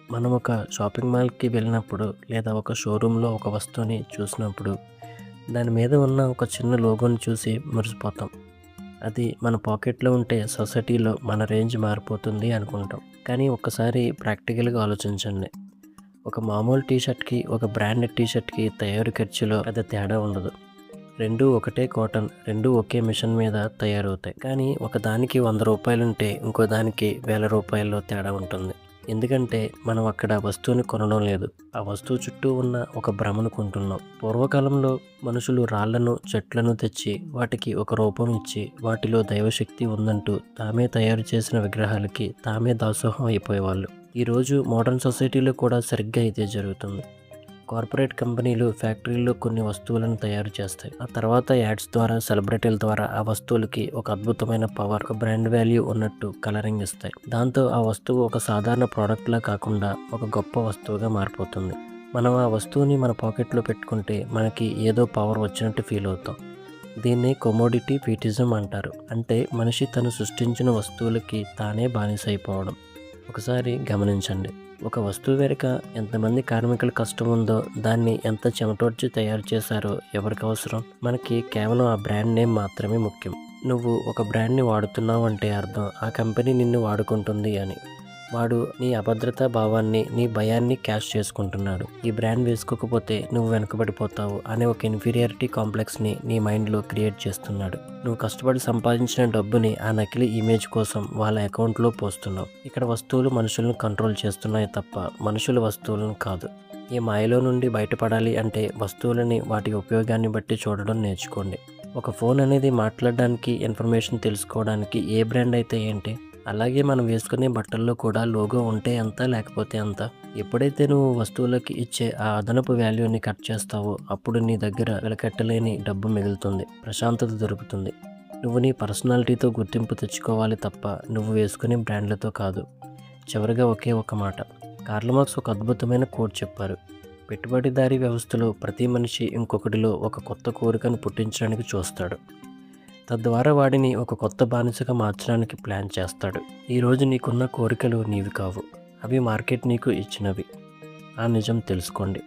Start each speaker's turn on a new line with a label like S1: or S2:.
S1: మనం ఒక షాపింగ్ మాల్‌కి వెళ్ళినప్పుడు లేదా ఒక షోరూమ్‌లో ఒక వస్తువుని చూసినప్పుడు దాని మీద ఉన్న ఒక చిన్న లోగోని చూసి మురిసిపోతాం. అది మన పాకెట్‌లో ఉంటే సొసైటీలో మన రేంజ్ మారిపోతుంది అనుకుంటాం. కానీ ఒక్కసారి ప్రాక్టికల్‌గా ఆలోచించండి. ఒక మామూలు టీ షర్ట్‌కి, ఒక బ్రాండెడ్ టీ షర్ట్‌కి తయారీ ఖర్చులో పెద్ద తేడా ఉండదు. రెండూ ఒకటే కాటన్, రెండూ ఒకే మిషన్ మీద తయారవుతాయి. కానీ ఒకదానికి ₹100 ఉంటే ఇంకో దానికి వేల రూపాయల్లో తేడా ఉంటుంది. ఎందుకంటే మనం అక్కడ వస్తువుని కొనడం లేదు. ఆ వస్తువు చుట్టూ ఉన్న ఒక భ్రమను కొంటున్నాం. పూర్వకాలంలో మనుషులు రాళ్లను, చెట్లను తెచ్చి వాటికి ఒక రూపం ఇచ్చి వాటిలో దైవశక్తి ఉందంటూ తామే తయారు చేసిన విగ్రహాలకి తామే దాసోహం అయిపోయేవాళ్ళు. ఈరోజు మోడర్న్ సొసైటీలో కూడా సరిగ్గా ఇదే జరుగుతుంది. కార్పొరేట్ కంపెనీలు ఫ్యాక్టరీల్లో కొన్ని వస్తువులను తయారు చేస్తాయి. ఆ తర్వాత యాడ్స్ ద్వారా, సెలబ్రిటీల ద్వారా ఆ వస్తువులకి ఒక అద్భుతమైన పవర్, ఒక బ్రాండ్ వాల్యూ ఉన్నట్టు కలరింగ్ ఇస్తాయి. దాంతో ఆ వస్తువు ఒక సాధారణ ప్రోడక్ట్లా కాకుండా ఒక గొప్ప వస్తువుగా మారిపోతుంది. మనం ఆ వస్తువుని మన పాకెట్లో పెట్టుకుంటే మనకి ఏదో పవర్ వచ్చినట్టు ఫీల్ అవుతాం. దీన్ని కొమోడిటీ ఫీటిజం అంటారు. అంటే మనిషి తను సృష్టించిన వస్తువులకి తానే బానిస అయిపోవడం. ఒకసారి గమనించండి. ఒక వస్తువు వెనుక ఎంతమంది కార్మికుల కష్టం ఉందో, దాన్ని ఎంత చెమటోడ్చి తయారు చేశారో ఎవరికి అవసరం? మనకి కేవలం ఆ బ్రాండ్ నేమ్ మాత్రమే ముఖ్యం. నువ్వు ఒక బ్రాండ్ని వాడుతున్నావు అంటే అర్థం ఆ కంపెనీ నిన్ను వాడుకుంటుంది అని. వాడు నీ అభద్రతా భావాన్ని, నీ భయాన్ని క్యాష్ చేసుకుంటున్నాడు. ఈ బ్రాండ్ వేసుకోకపోతే నువ్వు వెనుకబడిపోతావు అనే ఒక ఇన్ఫీరియారిటీ కాంప్లెక్స్ని నీ మైండ్లో క్రియేట్ చేస్తున్నాడు. నువ్వు కష్టపడి సంపాదించిన డబ్బుని ఆ నకిలీ ఇమేజ్ కోసం వాళ్ళ అకౌంట్లో పోస్తున్నావు. ఇక్కడ వస్తువులు మనుషులను కంట్రోల్ చేస్తున్నాయి తప్ప మనుషులు వస్తువులను కాదు. ఈ మాయలో నుండి బయటపడాలి అంటే వస్తువులని వాటి ఉపయోగాన్ని బట్టి చూడడం నేర్చుకోండి. ఒక ఫోన్ అనేది మాట్లాడడానికి, ఇన్ఫర్మేషన్ తెలుసుకోవడానికి ఏ బ్రాండ్ అయితే ఏంటి? అలాగే మనం వేసుకునే బట్టల్లో కూడా లోగో ఉంటే ఎంత, లేకపోతే ఎంత. ఎప్పుడైతే నువ్వు వస్తువులకి ఇచ్చే ఆ అదనపు వాల్యూని కట్ చేస్తావో అప్పుడు నీ దగ్గర వెలకట్టలేని డబ్బు మిగులుతుంది, ప్రశాంతత దొరుకుతుంది. నువ్వు నీ పర్సనాలిటీతో గుర్తింపు తెచ్చుకోవాలి తప్ప నువ్వు వేసుకునే బ్రాండ్లతో కాదు. చివరిగా ఒకే ఒక మాట. కార్ల్ మార్క్స్ ఒక అద్భుతమైన కోట్ చెప్పారు. పెట్టుబడిదారీ వ్యవస్థలో ప్రతి మనిషి ఇంకొకటిలో ఒక కొత్త కోరికను పుట్టించడానికి చూస్తాడు. తద్వారా వాడిని ఒక కొత్త బానిసగా మార్చడానికి ప్లాన్ చేస్తాడు. ఈరోజు నీకున్న కోరికలు నీవి కావు, అవి మార్కెట్ నీకు ఇచ్చినవి. ఆ నిజం తెలుసుకోండి.